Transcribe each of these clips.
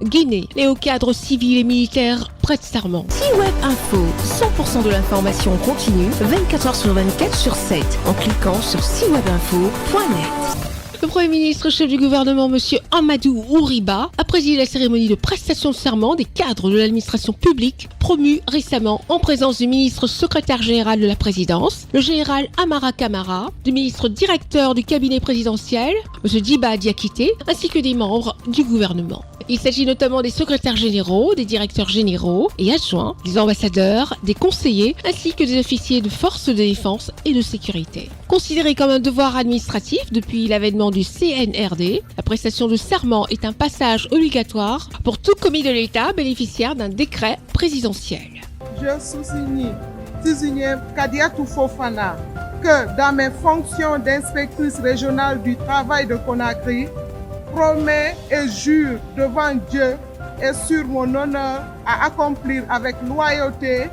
Guinée. Les hauts cadres civils et militaires prêtent serment. C-Web Info, 100% de l'information continue, 24 h sur 24 sur 7, en cliquant sur cwebinfo.net. Le Premier ministre, chef du gouvernement, M. Amadou Ouriba, a présidé la cérémonie de prestation de serment des cadres de l'administration publique promus récemment en présence du ministre secrétaire général de la présidence, le général Amara Kamara, du ministre directeur du cabinet présidentiel, M. Diba Diakité, ainsi que des membres du gouvernement. Il s'agit notamment des secrétaires généraux, des directeurs généraux et adjoints, des ambassadeurs, des conseillers, ainsi que des officiers de forces de défense et de sécurité. Considéré comme un devoir administratif depuis l'avènement du CNRD, la prestation de serment est un passage obligatoire pour tout commis de l'État bénéficiaire d'un décret présidentiel. Je souligne Kadiatou Fofana que dans mes fonctions d'inspectrice régionale du travail de Conakry, promets et jure devant Dieu et sur mon honneur à accomplir avec loyauté,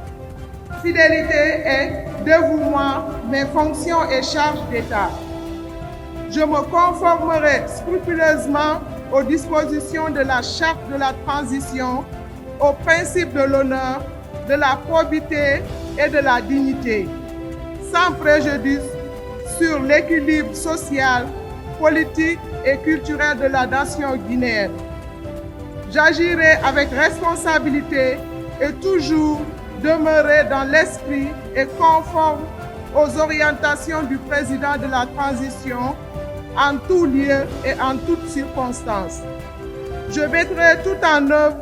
fidélité et dévouement mes fonctions et charges d'État. Je me conformerai scrupuleusement aux dispositions de la Charte de la transition, aux principes de l'honneur, de la probité et de la dignité, sans préjudice sur l'équilibre social, politique et culturel de la nation guinéenne. J'agirai avec responsabilité et toujours demeurer dans l'esprit et conforme aux orientations du président de la transition en tout lieu et en toutes circonstances. Je mettrai tout en œuvre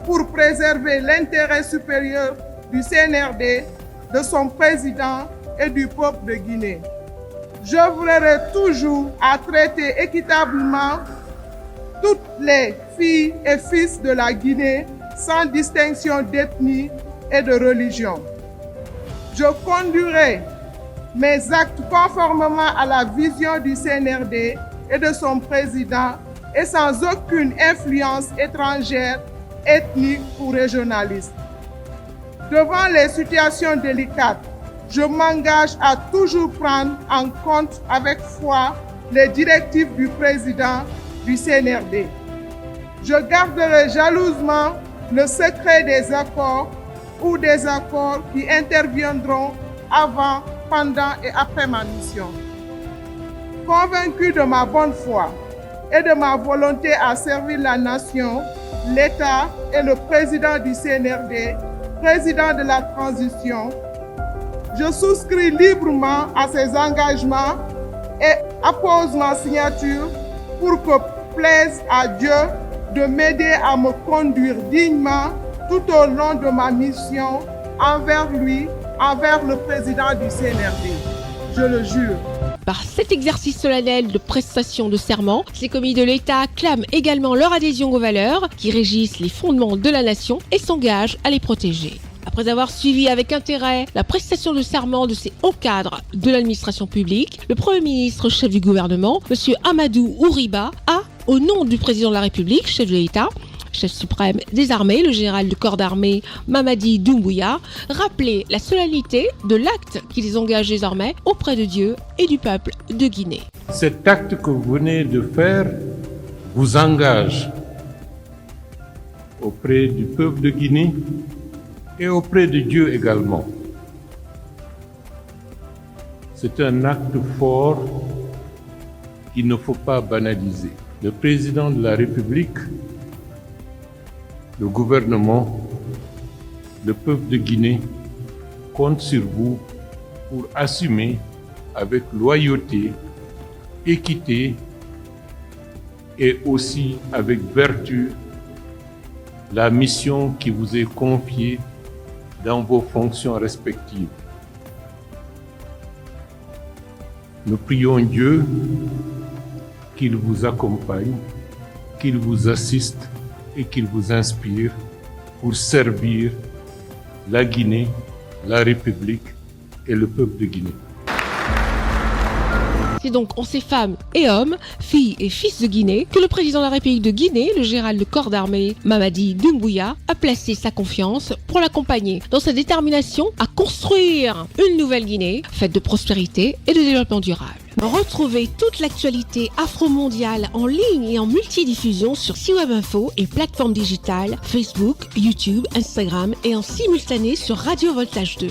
pour préserver l'intérêt supérieur du CNRD, de son président et du peuple de Guinée. Je veillerai toujours à traiter équitablement toutes les filles et fils de la Guinée sans distinction d'ethnie et de religion. Je conduirai mes actes conformément à la vision du CNRD et de son président et sans aucune influence étrangère, ethnique ou régionaliste. Devant les situations délicates, je m'engage à toujours prendre en compte avec foi les directives du président du CNRD. Je garderai jalousement le secret des accords ou des accords qui interviendront avant, pendant et après ma mission. Convaincu de ma bonne foi et de ma volonté à servir la nation, l'État et le président du CNRD, président de la transition, je souscris librement à ces engagements et appose ma signature pour que plaise à Dieu de m'aider à me conduire dignement tout au long de ma mission envers lui, envers le président du CNRD. Je le jure. Par cet exercice solennel de prestation de serment, les commis de l'État clament également leur adhésion aux valeurs qui régissent les fondements de la nation et s'engagent à les protéger. Après avoir suivi avec intérêt la prestation de serment de ces hauts cadres de l'administration publique, le Premier ministre, chef du gouvernement, M. Amadou Ouriba, a, au nom du président de la République, chef de l'État, chef suprême des armées, le général de corps d'armée Mamadi Doumbouya, rappelé la solennité de l'acte qui les engage désormais auprès de Dieu et du peuple de Guinée. Cet acte que vous venez de faire vous engage auprès du peuple de Guinée et auprès de Dieu également. C'est un acte fort qu'il ne faut pas banaliser. Le président de la République, le gouvernement, le peuple de Guinée compte sur vous pour assumer avec loyauté, équité et aussi avec vertu la mission qui vous est confiée dans vos fonctions respectives. Nous prions Dieu qu'il vous accompagne, qu'il vous assiste et qu'il vous inspire pour servir la Guinée, la République et le peuple de Guinée. C'est donc en ces femmes et hommes, filles et fils de Guinée, que le président de la République de Guinée, le général de corps d'armée Mamadi Doumbouya, a placé sa confiance pour l'accompagner dans sa détermination à construire une nouvelle Guinée faite de prospérité et de développement durable. Retrouvez toute l'actualité afro-mondiale en ligne et en multidiffusion sur C-Web Info et plateformes digitales, Facebook, YouTube, Instagram et en simultané sur Radio Voltage 2.